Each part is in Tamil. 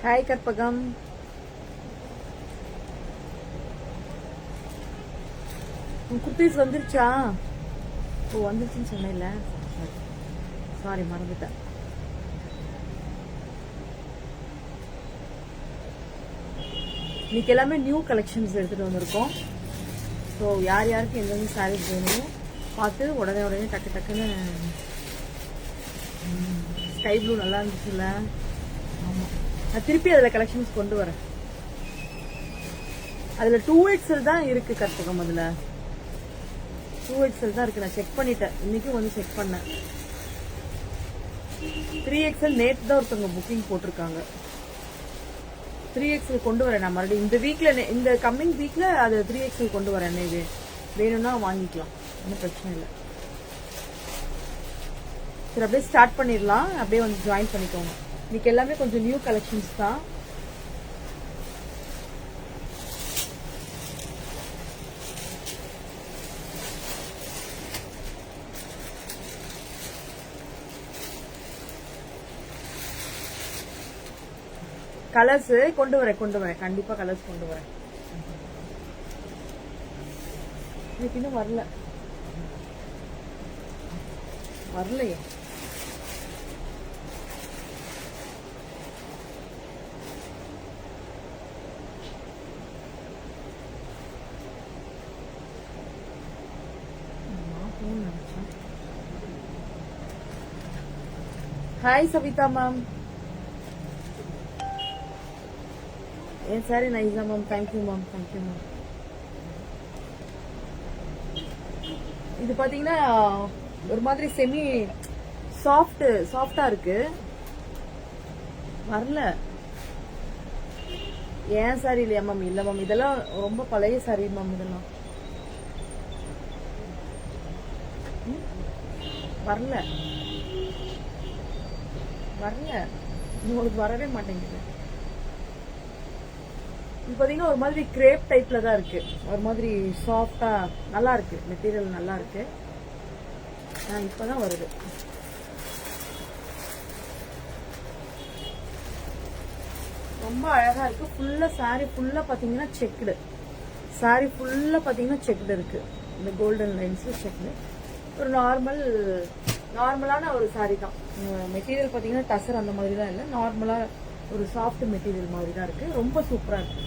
ஹாய் கற்பகம். குர்த்திஸ் வந்துருச்சா? ஓ வந்துருச்சுன்னு சொன்னேன்ல, சாரி மறந்துட்டேன். இன்னைக்கு எல்லாமே நியூ கலெக்ஷன்ஸ் எடுத்துட்டு வந்திருக்கோம். ஸோ யார் யாருக்கு எந்தெந்த சாரீஸ் வேணும் பார்த்து உடனே டக்கு டக்குன்னு. ஸ்கை ப்ளூ நல்லா இருந்துச்சுல்ல? ஆமாம், நான் திருப்பி அதில் கலெக்ஷன்ஸ் கொண்டு வரேன். அதில் 2XL தான் இருக்கு கற்பகம். அதில் 2XL தான் இருக்கு. நான் செக் பண்ணிட்டேன், இன்னைக்கும் வந்து செக் பண்ணேன். 3XL நேற்று தான் ஒருத்தவங்க புக்கிங் போட்டிருக்காங்க. 3XL கொண்டு வரேன் நான் மறுபடியும் இந்த வீக்ல, இந்த கம்மிங் வீக்ல அது 3XL கொண்டு வரேன். இது வேணும்னா வாங்கிக்கலாம், ஒன்றும் பிரச்சனை இல்லை. சரி, அப்படியே ஸ்டார்ட் பண்ணிடலாம். அப்படியே வந்து ஜாயின் பண்ணிக்கோங்க. இன்னைக்கு எல்லாமே கொஞ்சம் நியூ கலெக்ஷன்ஸ் தான். கலர்ஸ் கொண்டு வரேன் கண்டிப்பா கலர்ஸ் கொண்டு வரேன். இன்னைக்கு இன்னும் வரலையே. Hi Savitha ma'am. ஏன் சாரி நைஸா ma'am? Thank you ma'am, thank you ma'am. இது பாத்தீங்கன்னா ஒரு மாதிரி செமி சாஃப்டா இருக்கு. வரல. ஏன் சாரி இல்லையா மேம்? இல்ல மேம், இதெல்லாம் ரொம்ப பழைய சாரி மேம். இதெல்லாம் வரல. உங்களுக்கு வரவே மாட்டேங்குது. இது பாத்தீங்கன்னா ஒரு மாதிரி கிரேப் டைப்ல தான் இருக்கு. ஒரு மாதிரி சாஃப்டா நல்லா இருக்கு. மெட்டீரியல் நல்லா இருக்கு. இப்பதான் வருது. ரொம்ப அழகா இருக்கு. ஃபுல்லா சாரி ஃபுல்லா பாத்தீங்கன்னா செக்குடு. சாரி ஃபுல்லா பாத்தீங்கன்னா செக்குடு இருக்கு. இந்த கோல்டன் லைன்ஸ் செக்குடு. ஒரு நார்மலான ஒரு சாரி தான். மெட்டீரியல் பாத்தீங்கன்னா டசர் அந்த மாதிரி தான் இல்லை. நார்மலா ஒரு சாஃப்ட் மெட்டீரியல் மாதிரி தான் இருக்கு. ரொம்ப சூப்பரா இருக்கு.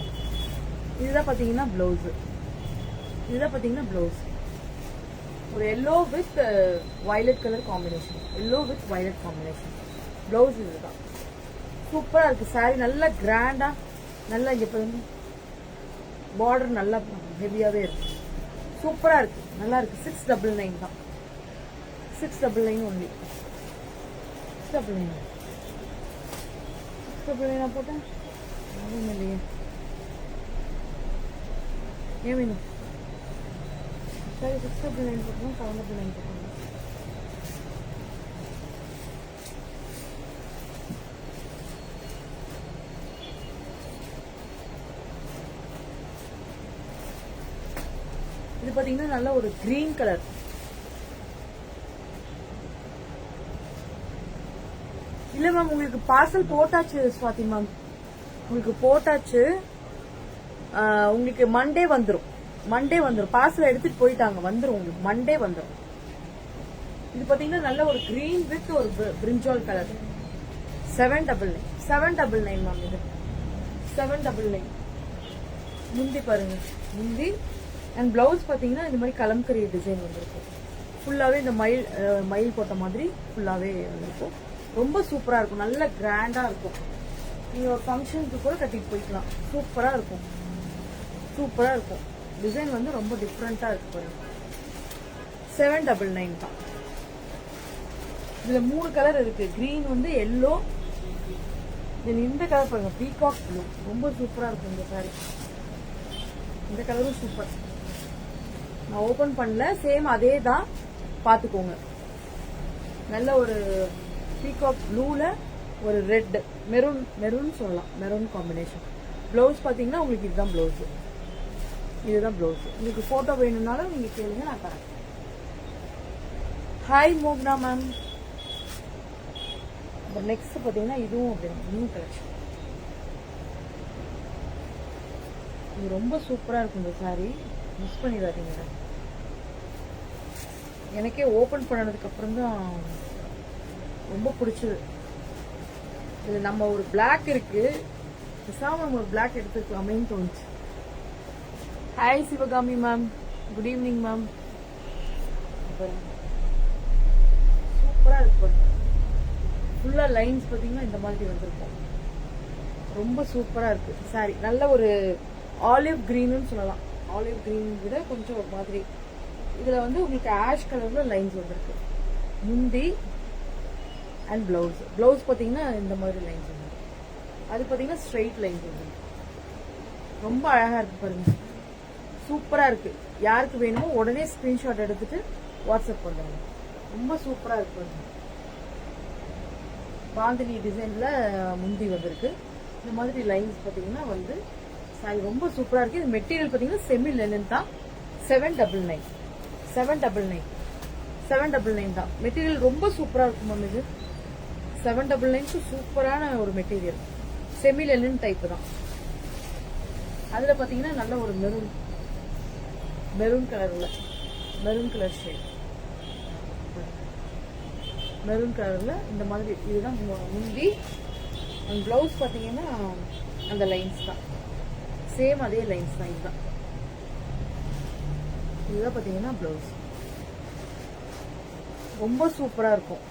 இதுதான் பாத்தீங்கன்னா பிளவுஸ். ஒரு yellow with violet colour combination. Blouse இதுதான். சூப்பரா இருக்கு. சாரி நல்லா கிராண்டா, நல்லா இங்க பார்டர் நல்லா ஹெவியாவே இருக்கு. சூப்பரா இருக்கு, நல்லா இருக்கு. 699 தான். 699 ஒன்லி. 699 போட்டேன். இல்லையே, ஏன் வேணும்? சரி, 699 போட்டோம். 799 போட்டோம். இது பாத்தீங்கன்னா நல்ல ஒரு கிரீன் கலர். இல்ல மேம், உங்களுக்கு பார்சல் போட்டாச்சு ஸ்வாதி மேம். உங்களுக்கு போட்டாச்சு. உங்களுக்கு மண்டே வந்துரும். பார்சல் எடுத்துட்டு போயிட்டாங்க. வந்துரும் உங்களுக்கு மண்டே வந்துரும். இது பாத்தீங்கன்னா நல்ல ஒரு கிரீன் வித் ஒரு பிரிஞ்சால் கலர். 799 மேம். இது 799. முந்தி பாருங்க, முந்தி அண்ட் பிளவுஸ் பாத்தீங்கன்னா இந்த மாதிரி கலம்கரி டிசைன் வந்திருக்கும். ஃபுல்லாவே இந்த மயில் போட்ட மாதிரி ஃபுல்லாவே வந்திருக்கும். ரொம்ப சூப்பரா இருக்கும். நல்ல கிராண்டா இருக்கும். நீங்க ஒரு ஃபங்க்ஷனுக்கு கூட கட்டிட்டு போய்க்கலாம். சூப்பரா இருக்கும். டிசைன் வந்து ரொம்ப டிஃப்ரெண்டா இருக்கு பாருங்க. 799 தான். இதுல 3 கலர் இருக்கு. கிரீன் வந்து எல்லோ, இந்த கலர் பாருங்க, பீகாக் ப்ளூ. ரொம்ப சூப்பரா இருக்கும் இந்த சாரி. இந்த கலரும் சூப்பர். நான் ஓபன் பண்ணல, சேம் அதே தான், பாத்துக்கோங்க. நல்ல ஒரு பீகாக் ப்ளூல ஒரு ரெட் மெரூன் சொல்லலாம். Maroon combination. பிளவுஸ் பாத்தீங்கன்னா உங்களுக்கு இதுதான் பிளவுஸ். உங்களுக்கு போட்டோ வேணும்னாலும் நீங்க கேளுங்க, நான் தரேன். Hi மோக்னா ma'am. நெக்ஸ்ட் பாத்தீங்கன்னா இதுவும் அப்படிதான் நியூ கலெக்ஷன். இது ரொம்ப சூப்பரா இருக்கும் இந்த சாரி, மிஸ் பண்ணிடாதீங்க. எனக்கே ஓபன் பண்ணதுக்கு அப்புறம் தான் ரொம்ப பிடிச்சது. இது நம்ம ஒரு பிளாக் இருக்கு, பேசாம நம்ம ஒரு பிளாக் எடுத்துக்கலாமேன்னு தோணுச்சு. Hi Sivakami ma'am, good evening ma'am. சூப்பரா இருக்கு. ஃபுல்லா லைன்ஸ் பாத்தீங்கன்னா இந்த மாதிரி வந்திருக்கும். ரொம்ப சூப்பரா இருக்கு சாரி. நல்ல ஒரு ஆலிவ் கிரீன்னு சொல்லலாம். ஆலிவ் கிரீன் விட கொஞ்சம் ஒரு மாதிரி. இதுல வந்து உங்களுக்கு ஆஷ் கலர்ல லைன்ஸ் வந்திருக்கு. முந்தி அண்ட் பிளவுஸ். பிளவுஸ் பாத்தீங்கன்னா இந்த மாதிரி லைன்ஸ் வந்து, அது பாத்தீங்கன்னா ஸ்ட்ரெயிட் லைன்ஸ் வந்து ரொம்ப அழகா இருக்கு பாருங்க. சூப்பரா இருக்கு. யாருக்கு வேணுமோ உடனே ஸ்கிரீன்ஷாட் எடுத்துட்டு வாட்ஸ்அப் பண்ணுங்க. ரொம்ப சூப்பரா இருக்கு பாருங்க. பாந்தினி டிசைன்ல முந்தி வந்திருக்கு. இந்த மாதிரி லைன்ஸ் பாத்தீங்கன்னா வந்து சாரி ரொம்ப சூப்பரா இருக்கு. இது மெட்டீரியல் பாத்தீங்கன்னா செமி லெனின் தான். 799 799 தான் மெட்டீரியல். ரொம்ப சூப்பரா இருக்கும் மேம். இது 799 சூப்பரான ஒரு மெட்டீரியல். செமி லெனின் டைப் தான். அதுல பாத்தீங்கன்னா நல்ல ஒரு மெரூன் கலர் ஷேட். மெரூன் கலர்ல இந்த மாதிரி. இதுதான் முந்தி. பிளவுஸ் பாத்தீங்கன்னா அந்த லைன்ஸ் தான், சேம் அதே லைன்ஸ் தான். இதுதான் பாத்தீங்கன்னா பிளவுஸ். ரொம்ப சூப்பரா இருக்கும்.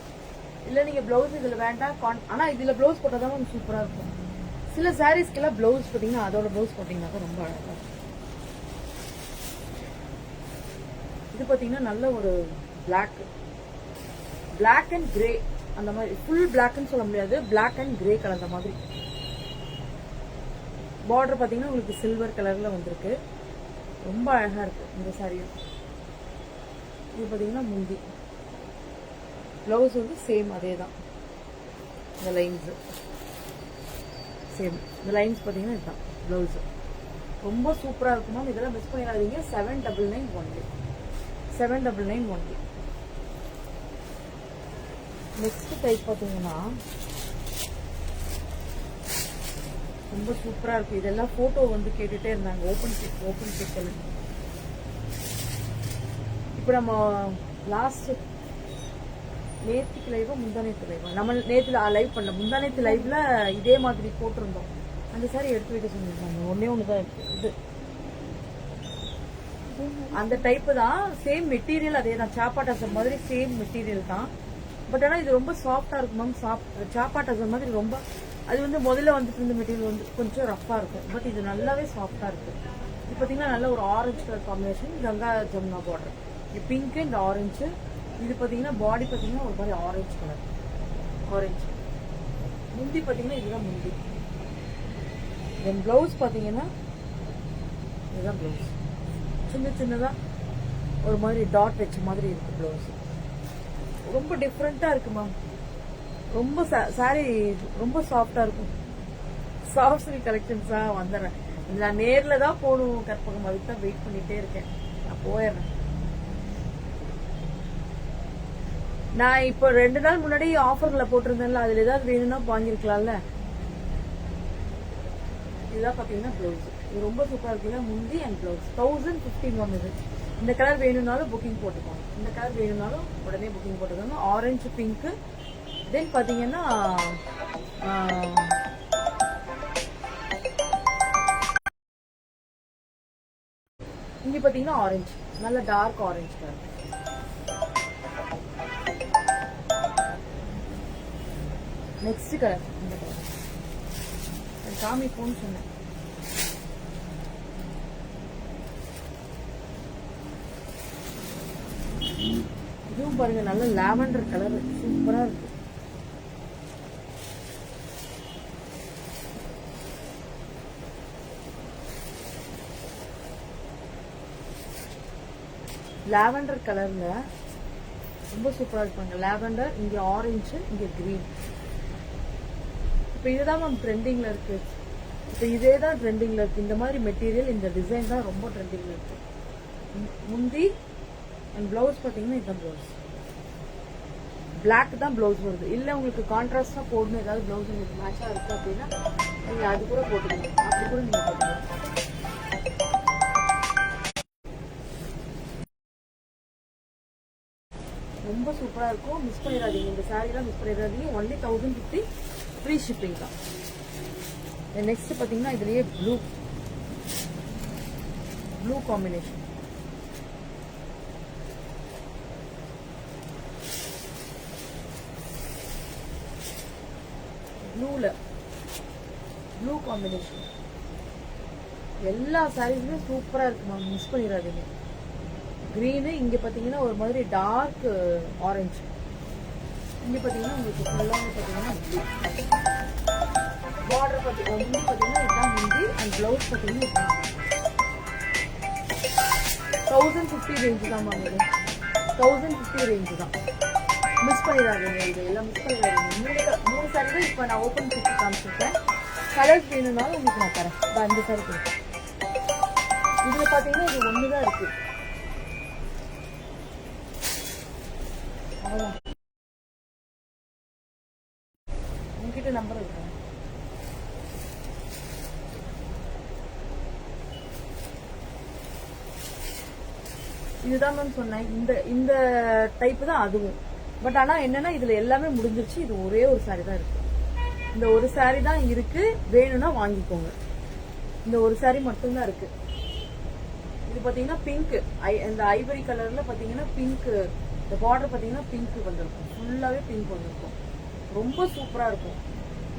இல்ல நீங்க பிளவுஸ் இதுல வேண்டாம், ஆனா இதுல பிளவுஸ் போட்டாதான் சூப்பரா இருக்கும். சில சாரீஸ்க்கு எல்லாம் பிளவுஸ் பாத்தீங்கன்னா அதோட பிளவுஸ் போட்டீங்கன்னா ரொம்ப அழகா இருக்கும். இது பாத்தீங்கன்னா நல்ல ஒரு பிளாக் அண்ட் கிரே அந்த மாதிரி. ஃபுல் பிளாக்னு சொல்ல முடியாது, பிளாக் அண்ட் கிரே கலந்த மாதிரி. பார்டர் பாத்தீங்கன்னா உங்களுக்கு சில்வர் கலர்ல வந்திருக்கு. ரொம்ப அழகா இருக்கு இந்த சாரியும். இது பாத்தீங்கன்னா முந்தி. பிளவுஸ் வந்து சேம் அதே தான். இந்த லைன்ஸ் சேம். இந்த லைன்ஸ் பாத்தீங்கன்னா இதுதான் பிளவுஸ். ரொம்ப சூப்பரா இருக்குமா. இதெல்லாம் மிஸ் பண்ணிடாதீங்க. 799 only. 799 only. நெக்ஸ்ட் டைப் பாத்தீங்கன்னா ரொம்ப சூப்பரா இருக்கு. இதெல்லாம் போட்டோ வந்து கேட்டுட்டே இருந்தாங்க. Open pic. இப்ப நம்ம லாஸ்ட் நேத்துக்கு லைவா முந்தானேத்து லைவா, நம்ம நேத்துல லைவ் பண்ண முந்தானேத்து லைவ்ல இதே மாதிரி போட்டிருந்தோம். அந்த சாரி எடுத்து வைக்க சொல்லிருந்தாங்க. ஒன்னே ஒண்ணுதான் இருக்கு. இது அந்த டைப் தான். சேம் மெட்டீரியல் அதே தான். சாப்பாட்டாசம் மாதிரி சேம் மெட்டீரியல் தான். பட் ஆனா இது ரொம்ப சாஃப்டா இருக்கும் மேம். சாப்பாட்டாசம் மாதிரி ரொம்ப. அது வந்து முதல்ல வந்துட்டு இருந்த மெட்டீரியல் வந்து கொஞ்சம் ரஃபா இருக்கும். பட் இது நல்லாவே சாஃப்டா இருக்கு. இது பாத்தீங்கன்னா நல்ல ஒரு orange colour combination. Ganga Jamuna border. Pink and orange. இது பாத்தீங்கன்னா பாடி பாத்தீங்கன்னா ஒரு மாதிரி ஆரஞ்சு கலர். ஆரஞ்சு முந்தி பாத்தீங்கன்னா இதுதான் முந்தி. தென் பிளவுஸ் பாத்தீங்கன்னா இதுதான் பிளவுஸ். சின்னதா ஒரு மாதிரி டாட் வச்ச மாதிரி இருக்கு பிளவுஸ். ரொம்ப டிஃப்ரெண்டா இருக்கு மேம். ரொம்ப சாரி ரொம்ப சாஃப்டா இருக்கும். சாஃப்ட் சில்க் கலெக்ஷன்ஸா வந்துடுறேன். நான் நேர்ல தான் போகணும் கற்பகம். அதுக்கு தான் வெயிட் பண்ணிட்டே இருக்கேன். நான் போயிடுறேன். நான் இப்போ 2 நாள் முன்னாடி ஆஃபர்ல போட்டிருந்தேன்ல, அதுல ஏதாவது வேணும்னா வாங்கிருக்கலாம்ல. இதுதான் பாத்தீங்கன்னா பிளவுஸ். இது ரொம்ப சூப்பரா இருக்கு. முந்தி அண்ட் பிளவுஸ் 1015 மேம். இது இந்த கலர் வேணும்னாலும் புக்கிங் போட்டுக்கோங்க. இந்த கலர் வேணும்னாலும் உடனே புக்கிங் போட்டுக்கோங்க. Orange pink. தென் பாத்தீங்கன்னா இங்க பாத்தீங்கன்னா ஆரஞ்சு, நல்ல dark orange colour. Next colour இந்த கலர் காமிப்போன்னு சொன்னேன். இதுவும் பாருங்க நல்ல லாவெண்டர் கலர். சூப்பரா இருக்கு. லாவெண்டர் கலர்ல ரொம்ப சூப்பரா இருப்பாங்க. லாவெண்டர், இங்க ஆரஞ்சு, இங்க கிரீன். இப்ப இதுதான் மேம் ட்ரெண்டிங்ல இருக்கு. இப்ப இதே தான் ட்ரெண்டிங்ல இருக்கு. இந்த மாதிரி மெட்டீரியல், இந்த டிசைன் தான் ரொம்ப ட்ரெண்டிங்ல இருக்கு. முந்தி அண்ட் பிளவுஸ் பாத்தீங்கன்னா இதுதான் பிளவுஸ். பிளாக் தான் பிளவுஸ் வருது. இல்ல உங்களுக்கு கான்ட்ராஸ்டா போடணும், ஏதாவது பிளவுஸ் உங்களுக்கு மேட்சா இருக்கு அப்படின்னா நீங்க அது கூட போட்டுக்கலாம். அப்படி கூட நீங்க போட்டுக்கலாம். ரொம்ப சூப்பரா இருக்கும். மிஸ் பண்ணிடாதீங்க இந்த சாரீலாம், மிஸ் பண்ணிடாதீங்க. ஒன்லி 1050 ஃப்ரீ ஷிப்பிங் தான். நெக்ஸ்ட் பாத்தீங்கன்னா இதுலயே ப்ளூ காம்பினேஷன். ப்ளூ காம்பினேஷன் எல்லா சாரீஸுமே சூப்பரா இருக்கு மேம், மிஸ் பண்ணிடாதீங்க. கிரீனு, இங்க பாத்தீங்கன்னா ஒரு மாதிரி டார்க் ஆரஞ்சு, இங்க பாத்தீங்கன்னா உங்களுக்கு ஃபுல்லாவே பாத்தீங்கன்னா ப்ளூ. பார்டர் பாத்தீங்கன்னா முந்தி பாத்தீங்கன்னா இதுதான் முந்தி, அண்ட் பிளவுஸ் பாத்தீங்கன்னா இதுதான். 1050 ரேஞ்சு தான் மேம். இது 1050 ரேஞ்சு தான். மிஸ் பண்ணிடாதீங்க, இது எல்லாம் மிஸ் பண்ணிடாதீங்க. 3 சாரி தான் இப்போ நான் ஓப்பன் பண்ணி காமிச்சிருக்கேன். கலர்ஸ் வேணும்னாலும் உங்களுக்கு நான் தரேன். இந்த சாரி கொடுப்பேன். இதுல பாத்தீங்கன்னா இது ஒண்ணுதான் இருக்கு. அவ்வளவுதான். உங்ககிட்ட நம்பர் இருக்கு. இதுதான் மேம் சொன்னேன். இந்த டைப் தான் அதுவும். பட் ஆனா என்னன்னா இதுல எல்லாமே முடிஞ்சிருச்சு. இது ஒரே ஒரு சாரி தான் இருக்கு. இந்த ஒரு சாரி தான் இருக்கு. வேணும்னா வாங்கிக்கோங்க. இந்த ஒரு சாரி மட்டும்தான் இருக்கு. இது பாத்தீங்கன்னா பிங்க், இந்த ஐவரி கலர்ல பாத்தீங்கன்னா பிங்க். இந்த பார்டர் பாத்தீங்கன்னா பிங்க் வந்திருக்கும். ஃபுல்லாவே பிங்க் வந்திருக்கும். ரொம்ப சூப்பரா இருக்கும்.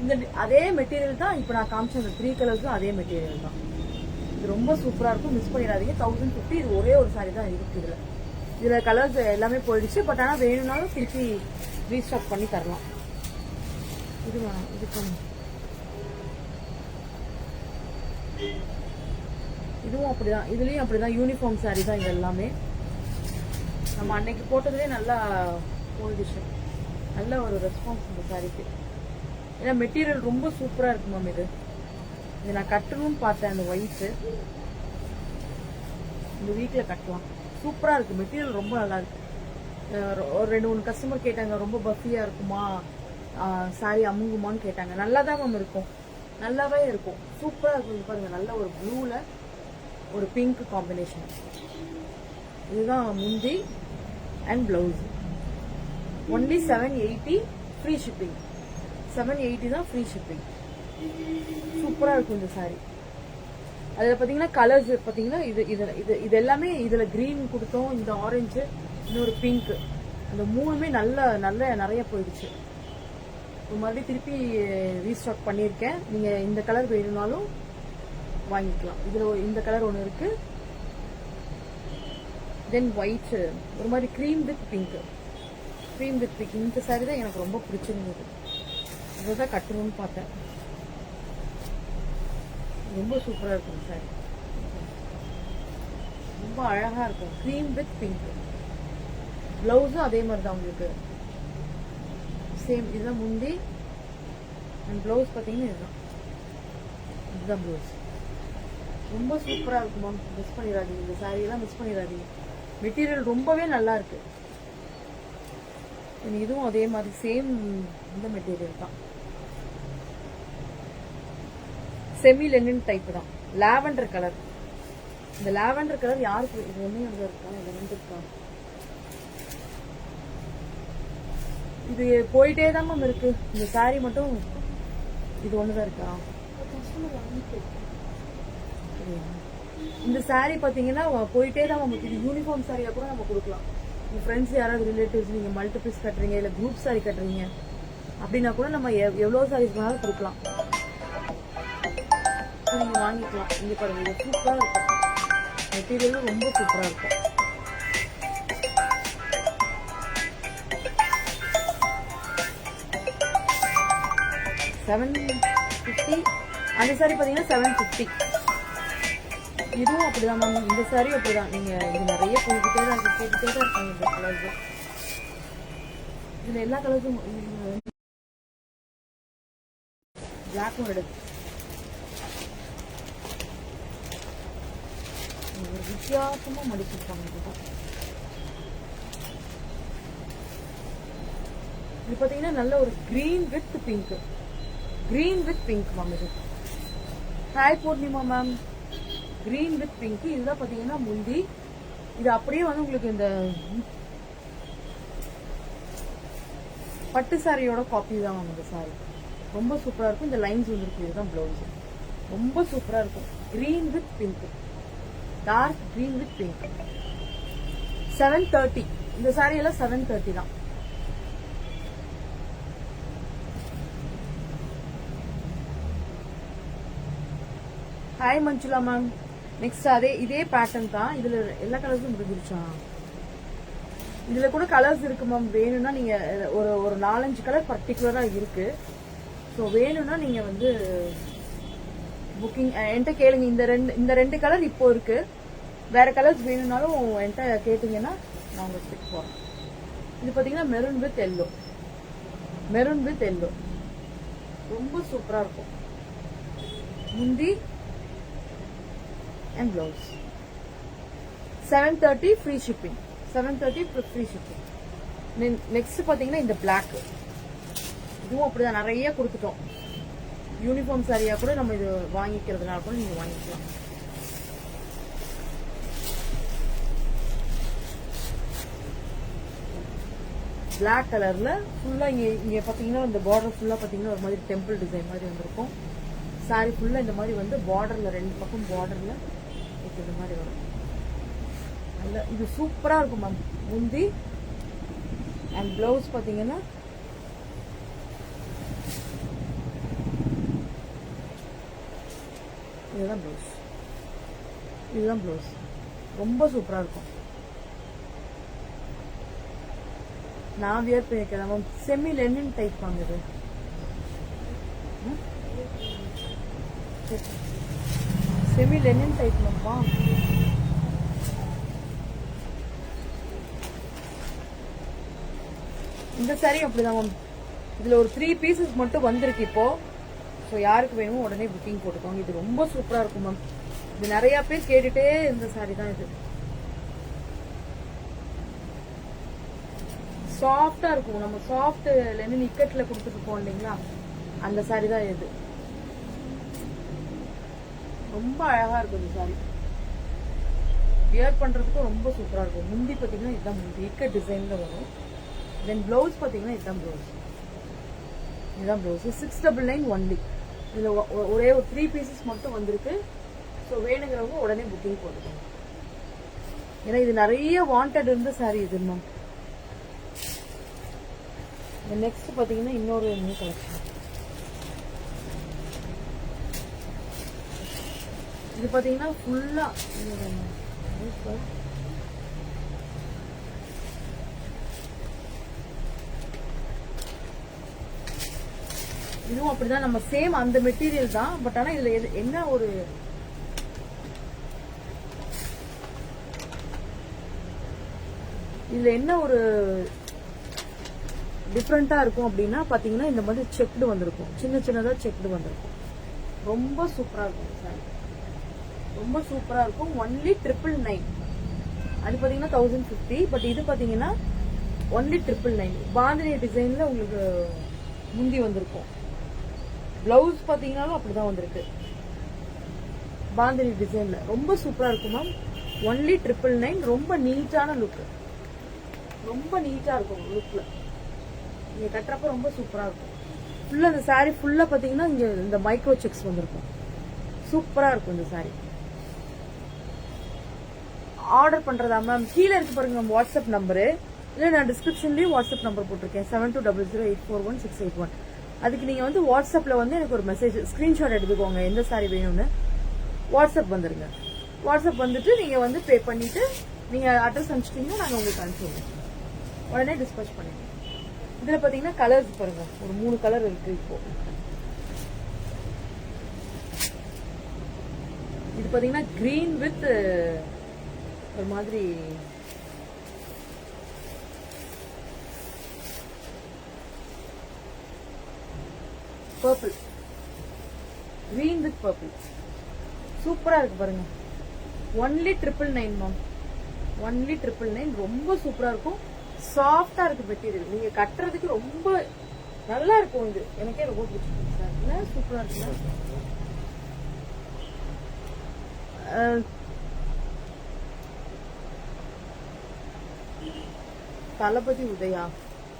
இந்த அதே மெட்டீரியல் தான் இப்ப நான் காமிச்ச இந்த 3 கலர்ஸும் அதே மெட்டீரியல் தான். இது ரொம்ப சூப்பரா இருக்கும். மிஸ் பண்ணிடாதீங்க. 1050. இது ஒரே ஒரு சாரி தான் இருக்கு. இதுல கலர்ஸ் எல்லாமே போயிடுச்சு. பட் ஆனா வேணும்னாலும் திருப்பி ரீஸ்டாக் பண்ணி தரலாம். இது வேணாம், இது பண்ணு. இதுவும் அப்படிதான். இதுலயும் அப்படிதான் யூனிஃபார்ம் சாரி தான். இது எல்லாமே நம்ம அன்னைக்கு போட்டதுலேயே நல்லா போயிடுச்சு. நல்ல ஒரு ரெஸ்பான்ஸ் இந்த சாரிக்கு. ஏன்னா மெட்டீரியல் ரொம்ப சூப்பரா இருக்கு மேம். இது நான் கட்டணும்னு பார்த்தேன். அந்த ஒயிட்டு இந்த வீக்ல கட்டலாம். சூப்பரா இருக்கு. மெட்டீரியல் ரொம்ப நல்லா இருக்கு. ஒரு 2-3 கஸ்டமர் கேட்டாங்க, ரொம்ப பஃபியா இருக்குமா, சாரி அமுங்குமான்னு கேட்டாங்க. நல்லா தான் மேம் இருக்கும். நல்லாவே இருக்கும். சூப்பரா இருக்கும். பாருங்க, நல்ல ஒரு ப்ளூல ஒரு பிங்க் காம்பினேஷன். இதுதான் முந்தி and blouse. Only 780 free shipping. 780 தான் ஃப்ரீ ஷிப்பிங். சூப்பரா இருக்கும் இந்த சாரி. அதுல பாத்தீங்கன்னா கலர்ஸ் பாத்தீங்கன்னா இது எல்லாமே இதுல கிரீன் கொடுத்தோம், இந்த ஆரஞ்சு, இன்னொரு பிங்க். அந்த மூணுமே நிறைய போயிடுச்சு. மறுபடியும் திருப்பி ரீஸ்டாக் பண்ணியிருக்கேன். நீங்க இந்த கலர் வேணும்னாலும் வாங்கிக்கலாம். இதுல இந்த கலர் ஒன்று இருக்கு. தென் ஒயிட், ஒரு மாதிரி கிரீம் வித் பிங்க். இந்த சாரி தான் எனக்கு ரொம்ப பிடிச்சிருந்தது. இதான் கட்டணும்னு பார்த்தேன். ரொம்ப சூப்பரா இருக்கும் சாரி. ரொம்ப அழகா இருக்கும். Cream with pink. பிளவுஸும் அதே மாதிரி தான் உங்களுக்கு. சேம். இதுதான் முந்தி அண்ட் பிளவுஸ் பாத்தீங்கன்னா இதுதான் பிளவுஸ். ரொம்ப சூப்பரா இருக்குமா. மிஸ் பண்ணிடாதீங்க. இந்த சாரி எல்லாம் மிஸ் பண்ணிடாதீங்க. மெட்டீரியல் ரொம்பவே நல்லா இருக்கு. இதுவும் அதே மாதிரி சேம் இந்த மெட்டீரியல் தான். செமி லெனின் டைப் தான். Lavender colour. இந்த லாவெண்டர் கலர் யாருக்கு? இது ஒண்ணே இருக்கா? இது 2 இருக்கா? இது போயிட்டே தான் மேம் இருக்கு. இந்த சாரி மட்டும் இது ஒண்ணுதான் இருக்கா? இந்த சாரி பாத்தீங்கன்னா போயிட்டே தான் நமக்கு. இது யூனிஃபார்ம் சாரியா கூட நம்ம கொடுக்கலாம். உங்க ஃப்ரெண்ட்ஸ் யாராவது ரிலேட்டிவ்ஸ் நீங்க மல்டிபிள்ஸ் கட்டுறீங்க, இல்ல குரூப் சாரி கட்டுறீங்க அப்படின்னா கூட நம்ம எவ்வளவு சாரீஸ் வேணாலும் கொடுக்கலாம். நீங்க வாங்கிக்கலாம். இங்க பாருங்க, இது சூப்பரா இருக்கும். மெட்டீரியலும் ரொம்ப சூப்பரா இருக்கும். $750. அந்த சாரி பாத்தீங்கன்னா 750. இதுவும் அப்படிதான் மேம். இந்த சாரி அப்படிதான். நீங்க இது நிறைய போய்கிட்டே தான் இருக்காங்க இந்த கலர்ஸ். இதுல எல்லா கலர்ஸும் பிளாக்கும் எடுத்து ஒரு வித்தியாசமா மடிச்சிருக்காங்க. இதுதான். இது பாத்தீங்கன்னா நல்ல ஒரு கிரீன் வித் பிங்க். மேம். இது hi Poornima ma'am. Green with pink. இதுதான் பாத்தீங்கன்னா முந்தி. இது அப்படியே வந்து உங்களுக்கு இந்த பட்டு சாரியோட காப்பி தான் இந்த சாரி. ரொம்ப சூப்பரா இருக்கும். இந்த லைன்ஸ் வந்துருக்கு, இதுதான் பிளவுஸ். ரொம்ப சூப்பரா இருக்கும். Green with pink, dark green with pink. 730. இந்த சாரி எல்லாம் 730 தான். Hi Manjula ma'am. நெக்ஸ்ட் இதே பேட்டர்ன் தான். இதுல எல்லா கலர்ஸும் முடிஞ்சிருச்சா? இதுல கூட கலர்ஸ் இருக்கு மேம். வேணும்னா நீங்க ஒரு 4-5 கலர் பர்டிகுலரா இருக்கு. ஸோ வேணும்னா நீங்க வந்து புக்கிங் என்கிட்ட கேளுங்க. இந்த ரெண்டு கலர் இப்போ இருக்கு. வேற கலர்ஸ் வேணும்னாலும் என்கிட்ட கேட்டீங்கன்னா நான் உங்களுக்கு போறேன். இது பாத்தீங்கன்னா maroon with yellow, maroon with yellow. ரொம்ப சூப்பரா இருக்கும். முந்தி and blouse. 730 free shipping. 730 free shipping. Next பாத்தீங்கன்னா இந்த black. இதுவும் அப்படிதான் நிறைய கொடுத்துட்டோம். யூனிஃபார்ம் சாரியா கூட நம்ம இது வாங்கிக்கிறதுனால கூட நீங்க வாங்கிக்கலாம். பிளாக் கலர்ல ஃபுல்லா இங்க பாத்தீங்கன்னா இந்த பார்டர் ஃபுல்லா பாத்தீங்கன்னா ஒரு மாதிரி டெம்பிள் டிசைன் மாதிரி வந்திருக்கும். சாரி ஃபுல்லா இந்த மாதிரி வந்து பார்டர்ல ரெண்டு பக்கம் பார்டர்ல இந்த மாதிரி வரும். நல்ல இது சூப்பரா இருக்கும் மேம். முந்தி அண்ட் பிளவுஸ் பாத்தீங்கன்னா இதுதான் பிளவுஸ். இதுதான் பிளவுஸ். ரொம்ப சூப்பரா இருக்கும். நான் வியர் பண்ணிக்கிறேன் மேம். செமி லெனின் டைப் வாங்குது. செமி லெனின் டைப் மேம்பா. இந்த சாரி அப்படிதான் மேம். இதுல ஒரு 3 பீசஸ் மட்டும் வந்திருக்கு இப்போ. ஸோ யாருக்கு வேணுமோ உடனே புக்கிங் போட்டுக்கோங்க. இது ரொம்ப சூப்பரா இருக்கும் மேம். இது நிறைய பேர் கேட்டுட்டே இந்த சாரி தான். இது சாஃப்டா இருக்கும். நம்ம சாஃப்ட் லெனின் இக்கட்ல கொடுத்துட்டு போவோம் இல்லைங்களா, அந்த சாரி தான் இது. ரொம்ப அழகா இருக்கும் இந்த சாரி. வியர் பண்றதுக்கும் ரொம்ப சூப்பரா இருக்கும். முந்தி பாத்தீங்கன்னா இதுதான் முந்தி, இக்கட் டிசைன்ல வரும். தென் பிளவுஸ் பாத்தீங்கன்னா இதுதான் பிளவுஸ். இதுதான் பிளவுஸ். 699 ஒன்லி. இதுல ஒரே ஒரு 3 பீசஸ் மட்டும் வந்திருக்கு. ஸோ வேணுங்கிறவங்க உடனே புக்கிங் போட்டுக்கோங்க. ஏன்னா இது நிறைய வாண்டட் இருந்த சாரி இது மேம். நெக்ஸ்ட் பாத்தீங்கன்னா இன்னொரு நியூ கலெக்ஷன். இது பாத்தீங்கன்னா ஃபுல்லா இதுவும் அப்படிதான். நம்ம சேம் அந்த மெட்டீரியல் தான். பட் ஆனா இதுல என்ன ஒரு டிஃப்ரெண்டா இருக்கும் அப்படின்னா பாத்தீங்கன்னா இந்த மாதிரி செக்டு வந்திருக்கும். சின்ன சின்னதா செக்டு வந்திருக்கும். ரொம்ப சூப்பரா இருக்கும் சாரி. ரொம்ப சூப்பரா இருக்கும். ஒன்லி 999. அது பாத்தீங்கன்னா 1050. பட் இது பாத்தீங்கன்னா ஒன்லி 999. பாந்தினி டிசைன்ல உங்களுக்கு முந்தி வந்திருக்கும். பிளவுஸ் பாத்தீங்கன்னாலும் அப்படிதான் வந்திருக்கு. பாந்தினி டிசைன்ல ரொம்ப சூப்பரா இருக்கும் மேம். ஒன்லி 999. ரொம்ப நீட்டான லுக். ரொம்ப நீட்டா இருக்கும் லுக்ல. நீங்க கட்டுறப்ப ரொம்ப சூப்பரா இருக்கும். ஃபுல்லா இந்த சாரி ஃபுல்லா பாத்தீங்கன்னா இங்க இந்த மைக்ரோ செக்ஸ் வந்திருக்கும். சூப்பரா இருக்கும் இந்த சாரி. ஆர்டர் பண்றதா மேம்? கீழே இருக்கு பாருங்க மேம் வாட்ஸ்அப் நம்பரு. இல்ல நான் டிஸ்கிரிப்ஷன்லயும் வாட்ஸ்அப் நம்பர் போட்டிருக்கேன். 7200841681. அதுக்கு நீங்க வந்து வாட்ஸ்அப்ல வந்து எனக்கு ஒரு மெசேஜ் ஸ்கிரீன்ஷாட் எடுத்துக்கோங்க எந்த சாரி வேணும்னு. வாட்ஸ்அப் வந்துருங்க. வாட்ஸ்அப் வந்துட்டு நீங்க வந்து பே பண்ணிட்டு நீங்க அட்ரஸ் அனுப்பிச்சிட்டீங்கன்னா நாங்க உங்களுக்கு அனுப்பிச்சுடுவோம். உடனே டிஸ்பேச் பண்ணிடுவோம். இதுல பாத்தீங்கன்னா கலர்ஸ் பாருங்க. ஒரு 3 கலர் இருக்கு இப்போ. இது பாத்தீங்கன்னா கிரீன் வித் ஒரு மாதிரி பர்பிள். Green with purple. சூப்பரா இருக்கு பாருங்க. Only 999 ma'am. ஒன்லி 999. ரொம்ப சூப்பரா இருக்கும். சாஃப்டா இருக்கு மெட்டீரியல். நீங்க கட்டுறதுக்கு ரொம்ப நல்லா இருக்கும். இது எனக்கே ரொம்ப பிடிச்சிருக்கு சார். சூப்பரா இருக்கு. தளபதி உதயா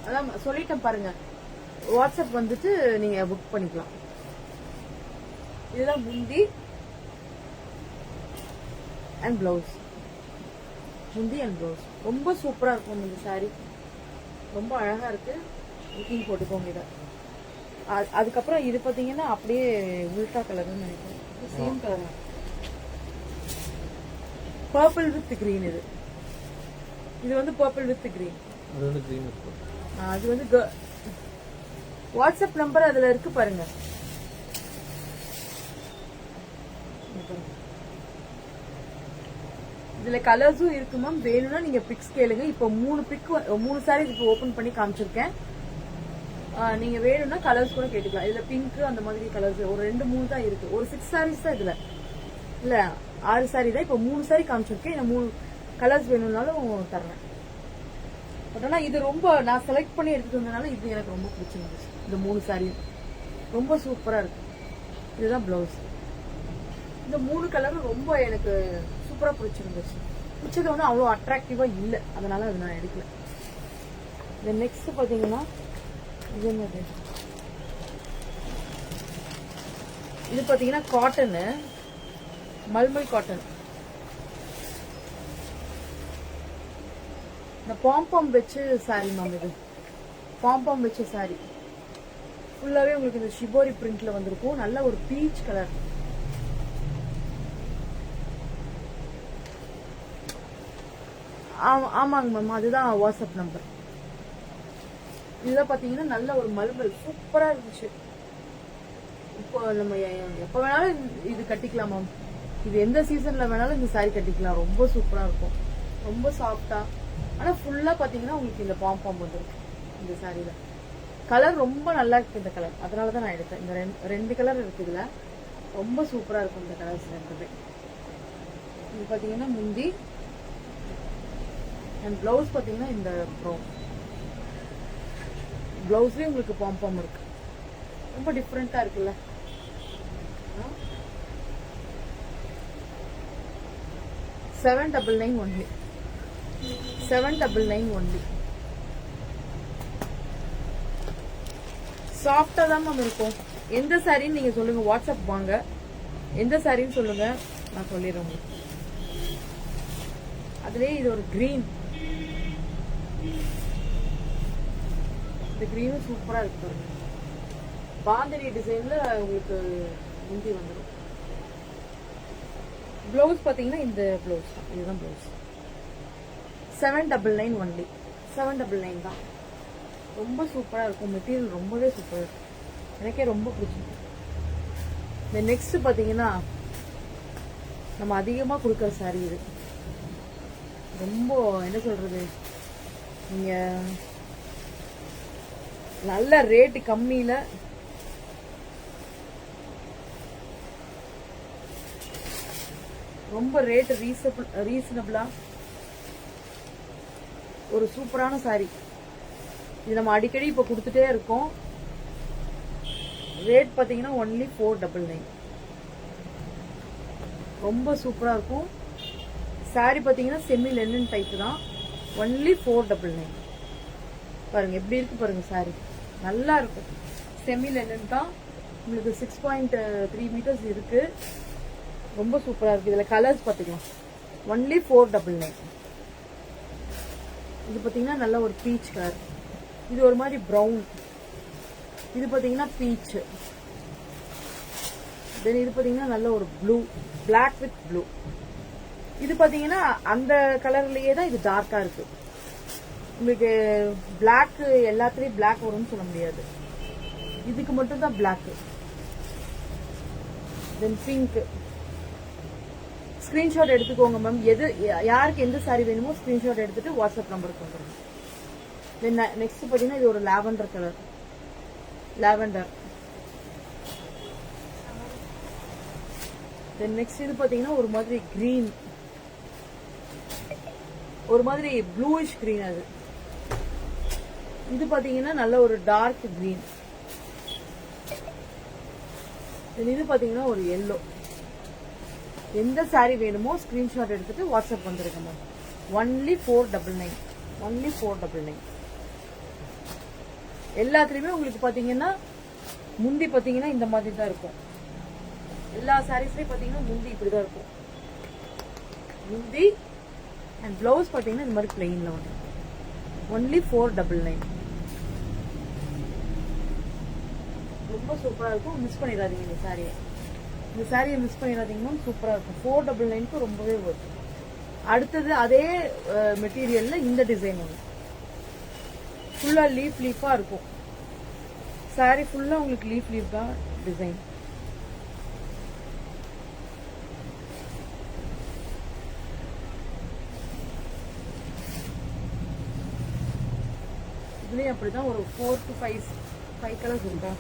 அதான் சொல்லிட்டேன் பாருங்க, வாட்ஸ்அப் வந்துட்டு நீங்க புக் பண்ணிக்கலாம். இதுதான் முந்தி அண்ட் பிளவுஸ். முந்தி அண்ட் பிளவுஸ் ரொம்ப சூப்பரா இருக்கும் இந்த சாரி. ரொம்ப அழகா இருக்கு. புக்கிங் போட்டுக்கோங்க இதை. அதுக்கப்புறம் இது பாத்தீங்கன்னா அப்படியே உல்டா கலர்னு நினைக்கிறேன். Same colour, purple with green. இது வந்து பர்பிள் வித் கிரீன். அது வந்து வாட்ஸ்அப் நம்பர் அதுல இருக்கு பாருங்க. இதுல கலர்ஸும் இருக்கு மேம். வேணும்னா நீங்க பிக்ஸ் கேளுங்க. இப்போ 3 சாரீஸ் இப்போ ஓபன் பண்ணி காமிச்சிருக்கேன். நீங்க வேணும்னா கலர்ஸ் கூட கேட்டுக்கலாம். இதுல பிங்க் அந்த மாதிரி கலர்ஸ் ஒரு 2-3 தான் இருக்கு. ஒரு 6 சாரீஸ் தான் இதுல, இல்ல 6 சாரி தான். இப்போ 3 சாரி காமிச்சிருக்கேன். இந்த 3 கலர்ஸ் வேணும்னாலும் தரேன். பட் ஆனா இது ரொம்ப நான் செலக்ட் பண்ணி எடுத்துட்டு வந்தனால இது எனக்கு ரொம்ப பிடிச்சிருந்துச்சு. இந்த 3 சாரியும் ரொம்ப சூப்பரா இருக்கு. இதுதான் பிளவுஸ். இந்த 3 கலரும் ரொம்ப எனக்கு சூப்பரா பிடிச்சிருந்துச்சு. பிடிச்சது வந்து அவ்வளோ அட்ராக்டிவா இல்லை, அதனால அது நான் எடுக்கல. இந்த நெக்ஸ்ட் பாத்தீங்கன்னா இது என்னது, இது பாத்தீங்கன்னா காட்டனு, மல்மல் காட்டன். இந்த பாம்பம் வச்சு சாரி மேம். இது பாம்பம் வச்ச சாரி ஃபுல்லாவே உங்களுக்கு இந்த ஷிபோரி பிரிண்ட்ல வந்திருக்கும். நல்ல ஒரு பீச் கலர். ஆமாங்க மேம், அதுதான் வாட்ஸ்அப் நம்பர். இதுதான் பாத்தீங்கன்னா நல்ல ஒரு மல்மல் சூப்பரா இருந்துச்சு. இப்போ நம்ம எப்ப வேணாலும் இது கட்டிக்கலாம் மேம். இது எந்த சீசன்ல வேணாலும் இந்த சாரி கட்டிக்கலாம். ரொம்ப சூப்பரா இருக்கும், ரொம்ப சாஃப்டா. ஆனா ஃபுல்லா பாத்தீங்கன்னா உங்களுக்கு இந்த பாம்பம் வந்துருக்கு இந்த சாரியில. கலர் ரொம்ப நல்லா இருக்கு இந்த கலர், அதனாலதான் நான் எடுத்தேன். இந்த 2 கலர் இருக்கு இதுல. ரொம்ப சூப்பரா இருக்கும் இந்த கலர்ஸ் ரெண்டுமே. இது பாத்தீங்கன்னா முந்தி அண்ட் பிளவுஸ் பாத்தீங்கன்னா இந்த ப்ரௌன். பிளவுஸ்லயும் உங்களுக்கு பாம்பம் இருக்கு. ரொம்ப டிஃப்ரெண்டா இருக்குல்ல. 799 only. 799 only. சாஃப்டா தான் மேம் இருக்கும். எந்த சாரின்னு நீங்க சொல்லுங்க, வாட்ஸ்அப் வாங்க. எந்த சாரின்னு சொல்லுங்க, நான் சொல்லிடுறேன் உங்களுக்கு. அதுலயே இது ஒரு கிரீன். இந்த கிரீனும் சூப்பரா இருக்கு பாருங்க. பாந்தரி டிசைன்ல உங்களுக்கு முந்தி வந்துடும். பிளவுஸ் பாத்தீங்கன்னா இந்த பிளவுஸ் தான். இதுதான் பிளவுஸ். 799 ஒன்லி. 799 தான். ரொம்ப சூப்பரா இருக்கும். மெட்டீரியல் ரொம்பவே சூப்பரா இருக்கும். எனக்கே ரொம்ப பிடிச்சிருக்கு. இந்த நெக்ஸ்ட் பாத்தீங்கன்னா நம்ம அதிகமா கொடுக்கற சாரி இது. ரொம்ப என்ன சொல்றது, நீங்க நல்ல ரேட் கம்மியில ரொம்ப ரேட் ரீசனபிளா ஒரு சூப்பரான சாரி. இது நம்ம அடிக்கடி இப்ப கொடுத்துட்டே இருக்கோம். ரேட் பாத்தீங்கன்னா ஒன்லி 499. ரொம்ப சூப்பரா இருக்கும். சாரி பாத்தீங்கன்னா செமி லெனின் டைப் தான். ஒன்லி 499. பாருங்க எப்படி இருக்கு பாருங்க சாரி. நல்லா இருக்கும். செமி லெனின் தான். உங்களுக்கு 6.3 மீட்டர்ஸ் இருக்கு. ரொம்ப சூப்பரா இருக்கு. இதுல கலர்ஸ் பாத்துக்கலாம். ஒன்லி 499. இது பாத்தீங்கன்னா நல்ல ஒரு பீச் கலர். இது ஒரு மாதிரி பிரவுன். இது பாத்தீங்கன்னா பீச். தென் இது பாத்தீங்கன்னா நல்ல ஒரு ப்ளூ, பிளாக் வித் ப்ளூ. இது பாத்தீங்கன்னா அந்த கலர்லயே தான் இது டார்க்கா இருக்கு. உங்களுக்கு பிளாக் எல்லாத்துலயும் பிளாக் வரும்னு சொல்ல முடியாது. இதுக்கு மட்டும் தான் பிளாக். தென் பிங்க். ஸ்கிரீன்ஷாட் எடுத்துக்கோங்க மேம். யாருக்கு எந்த சாரி வேணுமோ ஸ்கிரீன்ஷாட் எடுத்துட்டு வாட்ஸ்அப் நம்பருக்கு வந்துருங்க. தென் நெக்ஸ்ட் பாத்தீங்கன்னா இது ஒரு lavender colour. Lavender. Then next இது பாத்தீங்கன்னா ஒரு மாதிரி கிரீன், ஒரு மாதிரி ப்ளூயிஷ் கிரீன். அது இது பாத்தீங்கன்னா நல்ல ஒரு டார்க் கிரீன். இது பாத்தீங்கன்னா ஒரு எல்லோ. எந்த சாரி வேணுமோ ஸ்கிரீன்ஷாட் எடுத்துட்டு வாட்ஸ்அப் வந்துருங்க மேம். ஒன்லி 499. ஒன்லி 499. எல்லாத்துலயுமே உங்களுக்கு பாத்தீங்கன்னா முந்தி பாத்தீங்கன்னா இந்த மாதிரி தான் இருக்கும். எல்லா சாரீஸ்லயும் பாத்தீங்கன்னா முந்தி இப்படிதான் இருக்கும். முந்தி அண்ட் பிளவுஸ் பாத்தீங்கன்னா இந்த மாதிரி பிளெயின்ல வந்து ஒன்லி 499. ரொம்ப சூப்பரா இருக்கும். மிஸ் பண்ணிடாதீங்க இந்த சாரியை. இந்த சாரியை மிஸ் பண்ணிடாதீங்கன்னா சூப்பரா இருக்கும். 499க்கு ரொம்பவே வரும். அடுத்தது அதே மெட்டீரியல்ல இந்த டிசைன் ஒன்று ஃபுல்லா லீஃப் லீஃபா இருக்கும். சாரி ஃபுல்லா உங்களுக்கு லீஃப் லீஃப் தான் டிசைன். இதுலயும் அப்படிதான் ஒரு 4 to 5 கலர்ஸ் இருக்கா,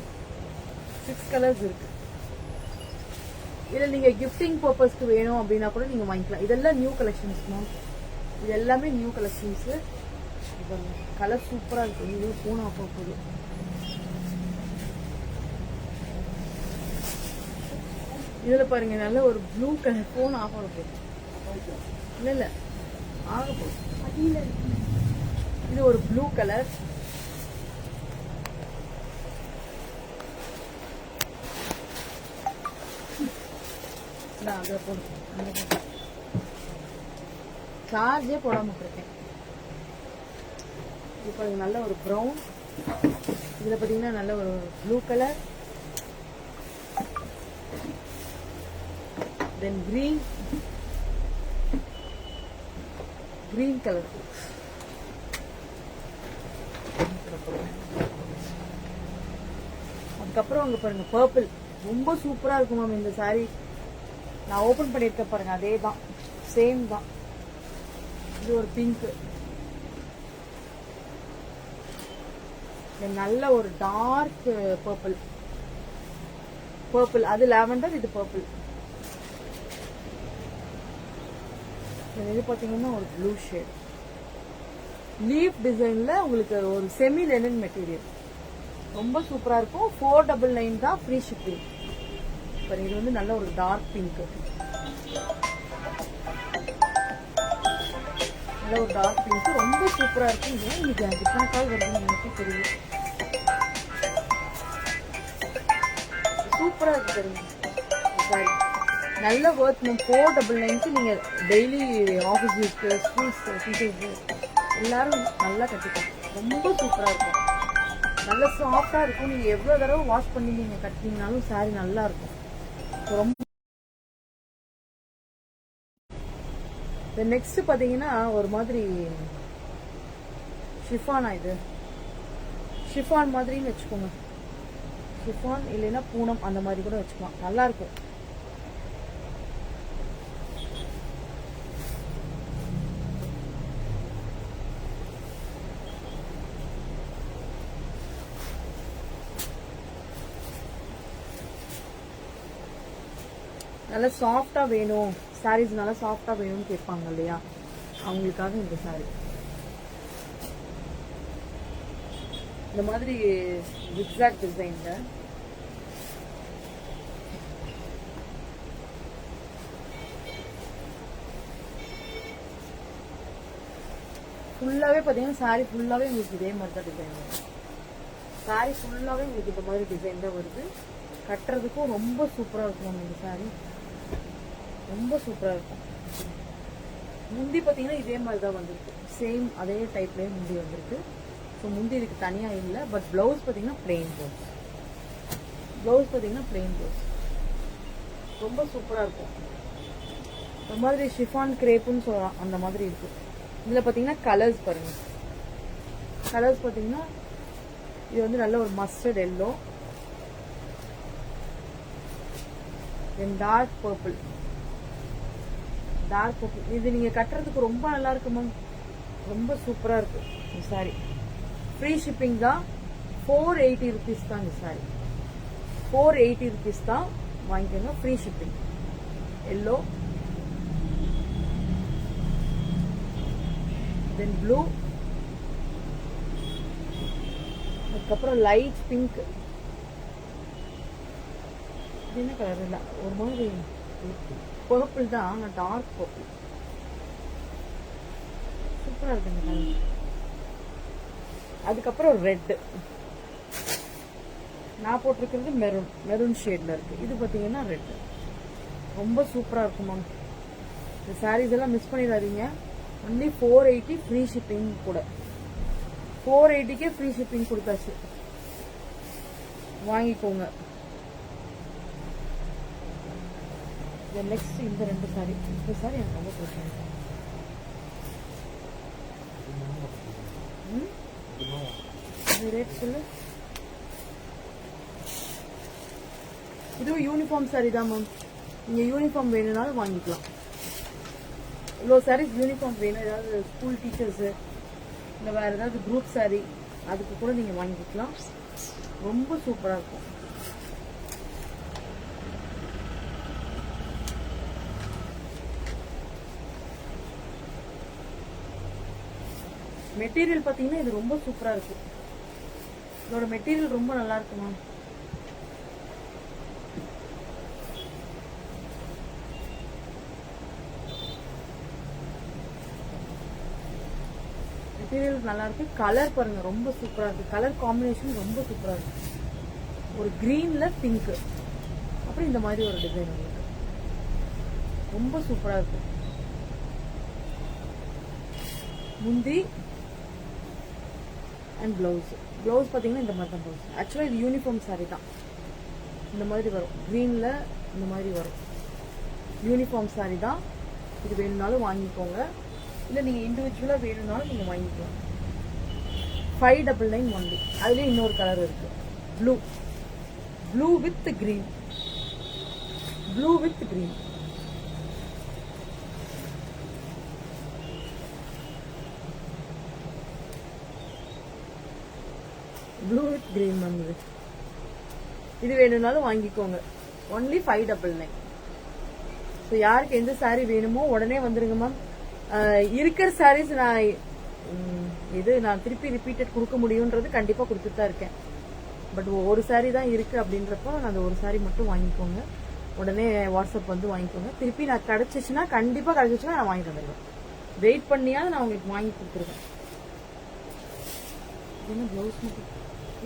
6 கலர்ஸ் இருக்கு. இதுல நீங்க கிஃப்டிங் பர்பஸ்க்கு வேணும் அப்படின்னா கூட நீங்க வாங்கிக்கலாம். இதெல்லாம் நியூ கலெக்ஷன்ஸ் மேம். இது எல்லாமே நியூ கலெக்ஷன்ஸ். கலர் சூப்பரா இருக்கு. இது போன் ஆஃப் போகுது. இதுல பாருங்க நல்ல ஒரு ப்ளூ கலர் போன் ஆஃப் ஆக போகுது. இல்ல ஆக போகுது. இது ஒரு ப்ளூ கலர். சார்ஜே போடாம இருக்கேன். இப்போ நல்ல ஒரு ப்ரௌன். இதுல பாத்தீங்கன்னா நல்ல ஒரு blue colour, then green colour, அதுக்கப்புறம் அங்க பாருங்க பர்பிள். ரொம்ப சூப்பரா இருக்கும் மேம் இந்த சாரி. நான் ஓபன் பண்ணிருக்க பாருங்க, அதே தான், சேம் தான். இது ஒரு பிங்க், நல்ல ஒரு டார்க் பர்பிள். அது லாவெண்டர், இது பர்பிள். இது பாத்தீங்கன்னா ஒரு ப்ளூ ஷேட். லீஃப் டிசைன்ல உங்களுக்கு ஒரு செமி லெனின் மெட்டீரியல். ரொம்ப சூப்பரா இருக்கும். 499 தான், ஃப்ரீ ஷிப்பிங். இது வந்து நல்ல ஒரு டார்க் பிங்க். நல்ல ஒரு டார்க் பிங்க் ரொம்ப சூப்பரா இருக்கும். ஏன் இன்னைக்கு இத்தனை கால் வருதுன்னு எனக்கு தெரியும். சூப்பரா இருக்கு தெரியுங்க சாரி. நல்ல ஒர்த். 499க்கு நீங்க டெய்லி ஆஃபீஸ் யூஸ்க்கு, ஸ்கூல்ஸ் டீச்சர்ஸ் எல்லாரும் நல்லா கட்டிக்கலாம். ரொம்ப சூப்பரா இருக்கும். நல்ல சாஃப்டா இருக்கும். நீங்க எவ்வளவு தடவை வாஷ் பண்ணி நீங்க கட்டினீங்கனாலும் சாரி நல்லா இருக்கும். ரொம்ப நெக்ஸ்ட் பாத்தீங்கன்னா ஒரு மாதிரி ஷிஃபானா. இது ஷிஃபான் மாதிரின்னு வச்சுக்கோங்க. ஷிஃபான் இல்லைன்னா பூனம் அந்த மாதிரி கூட வச்சுக்கலாம். நல்லா இருக்கும். நல்லா சாஃப்டா வேணும், சாரீஸ் நல்லா சாஃப்டா வேணும்னு கேட்பாங்க இல்லையா, அவங்களுக்காக இந்த சாரி. இந்த மாதிரி ஜிக்ஸாக் டிசைன்ல ஃபுல்லாவே பாத்தீங்கன்னா சாரி ஃபுல்லாவே உங்களுக்கு இதே மாதிரி தான் டிசைன் வரும். சாரி ஃபுல்லாவே உங்களுக்கு இந்த மாதிரி டிசைன் தான் வருது. கட்டுறதுக்கும் ரொம்ப சூப்பரா இருக்கும் இந்த சாரி. ரொம்ப சூப்பரா இருக்கும். முந்தி பாத்தீங்கன்னா இதே மாதிரி தான் வந்திருக்கு. சேம் அதே டைப்லயே முந்தி வந்திருக்கு. ஸோ முந்தி இதுக்கு தனியா இல்லை. பட் பிளவுஸ் பாத்தீங்கன்னா பிளெயின் பிளவுஸ். பிளவுஸ் பாத்தீங்கன்னா பிளெயின் பிளவுஸ். ரொம்ப சூப்பரா இருக்கும். இந்த மாதிரி ஷிஃபான் கிரேப்புன்னு சொல்லலாம், அந்த மாதிரி இருக்கு. இதுல பாத்தீங்கன்னா கலர்ஸ் பாருங்க. கலர்ஸ் பாத்தீங்கன்னா இது வந்து நல்ல ஒரு மஸ்டர்ட் எல்லோ, தென் டார்க் பர்பிள். டார்க் பர்பிள் இது நீங்க கட்டுறதுக்கு ரொம்ப நல்லா இருக்கு மேம். ரொம்ப சூப்பரா இருக்கு இந்த சாரி. ஃப்ரீ ஷிப்பிங் தான். 480 rupees தான் இந்த சாரி. 480 rupees தான், வாங்கிக்கோங்க. Free shipping. எல்லோ, தென் ப்ளூ, அதுக்கப்புறம் லைட் பிங்க். இது என்ன கலர் இல்லை, ஒரு மாதிரி பர்பிள் தான், ஆனால் டார்க் பர்பிள். சூப்பரா இருக்கு இந்த கலர். அதுக்கப்புறம் ரெட். நான் போட்டிருக்கிறது மெரூன் ஷேட்ல இருக்கு. இது பார்த்தீங்கன்னா ரெட். ரொம்ப சூப்பரா இருக்கும் மேம். இந்த சாரீஸ் எல்லாம் மிஸ் பண்ணிடாதீங்க. ஒன்லி 480 ஃப்ரீ ஷிப்பிங் கூட. 480க்கே ஃப்ரீ ஷிப்பிங் கொடுத்தாச்சு, வாங்கிக்கோங்க. நெக்ஸ்ட் இந்த 2 சாரி, இந்த சாரி எனக்கு ரொம்ப பிடிக்கும். ரேட் சொல்லு. இதுவும் யூனிஃபார்ம் சாரி தான் மேம். நீங்க யூனிஃபார்ம் வேணும்னாலும் வாங்கிக்கலாம். இவ்வளோ சாரீஸ் யூனிஃபார்ம் வேணும், ஏதாவது ஸ்கூல் டீச்சர்ஸு இல்லை வேறு ஏதாவது குரூப் சாரி, அதுக்கு கூட நீங்கள் வாங்கிக்கலாம். ரொம்ப சூப்பராக இருக்கும். மெட்டீரியல் பார்த்தீங்கன்னா இது ரொம்ப சூப்பராக இருக்கு. இதோட மெட்டீரியல் ரொம்ப நல்லா இருக்கு மேம். மெட்டீரியல் நல்லா இருக்கு. கலர் பாருங்க ரொம்ப சூப்பரா இருக்கு. கலர் காம்பினேஷன் ரொம்ப சூப்பரா இருக்கு. ஒரு கிரீன்ல பிங்க், அப்புறம் இந்த மாதிரி ஒரு டிசைன் உங்களுக்கு ரொம்ப சூப்பரா இருக்கு. முந்தி அண்ட் பிளவுஸ். பிளவுஸ் பார்த்தீங்கன்னா இந்த மாதிரி தான் பிளவுஸ். ஆக்சுவலாக இது யூனிஃபார்ம் சாரி தான். இந்த மாதிரி வரும், கிரீன்ல இந்த மாதிரி வரும். யூனிஃபார்ம் சாரி தான். இது வேணும்னாலும் வாங்கிக்கோங்க, இல்லை நீங்கள் இண்டிவிஜுவலாக வேணும்னாலும் நீங்கள் வாங்கிக்கலாம். 599 ஒன்லி. அதுலேயே இன்னொரு கலர் இருக்கு, blue. Blue with green. Blue with green. Blue with green வந்து இது வேணும்னாலும் வாங்கிக்கோங்க. ஒன்லி 599. ஸோ யாருக்கு எந்த சாரீ வேணுமோ உடனே வந்துருங்க மேம். இருக்கிற சாரீஸ் நான் திருப்பி ரிப்பீட்டட் கொடுக்க முடியுன்றது கண்டிப்பாக கொடுத்துட்டு தான் இருக்கேன். பட் ஒரு சாரீ தான் இருக்கு அப்படின்றப்போ நான் அந்த ஒரு சாரீ மட்டும் வாங்கிக்கோங்க. உடனே வாட்ஸ்அப் வந்து வாங்கிக்கோங்க. திருப்பி நான் கிடைச்சிச்சுன்னா கண்டிப்பாக கிடைச்சிச்சுன்னா நான் வாங்கி தந்துடுவேன். வெயிட் பண்ணியாவது நான் உங்களுக்கு வாங்கி கொடுத்துருவேன். என்ன ப்ளவுஸ் மட்டும்,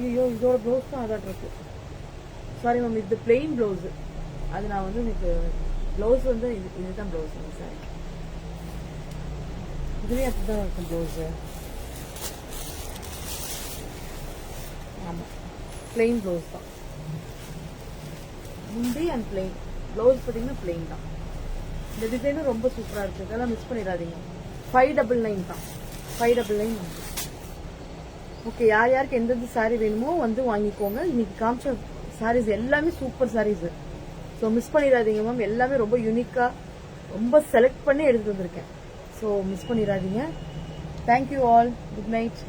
ஐயோ இதோட ப்ளவுஸ் தான் அதான் இருக்கு. சாரி மேம், இது பிளெயின் ப்ளவுஸ். அது நான் வந்து உங்களுக்கு ப்ளவுஸ் வந்து இதுதான் ப்ளவுஸ். சாரி, இதுவே அப்படிதான் இருக்கும் ப்ளவுஸ். ஆமாம், பிளெயின் ப்ளவுஸ் தான். முந்தி அண்ட் பிளெயின் ப்ளவுஸ் பார்த்தீங்கன்னா பிளெயின் தான். இந்த டிசைனும் ரொம்ப சூப்பராக இருக்குது. இதெல்லாம் மிஸ் பண்ணிடாதீங்க. 599 தான். 599. ஓகே, யார் யாருக்கு எந்தெந்த சாரீ வேணுமோ வந்து வாங்கிக்கோங்க. இன்னைக்கு காமிச்ச சாரீஸ் எல்லாமே சூப்பர் சாரீஸ். ஸோ மிஸ் பண்ணிடாதீங்க மேம். எல்லாமே ரொம்ப யூனிக்காக ரொம்ப செலக்ட் பண்ணி எடுத்துட்டு வந்திருக்கேன். ஸோ மிஸ் பண்ணிடாதீங்க. Thank you all. Good night.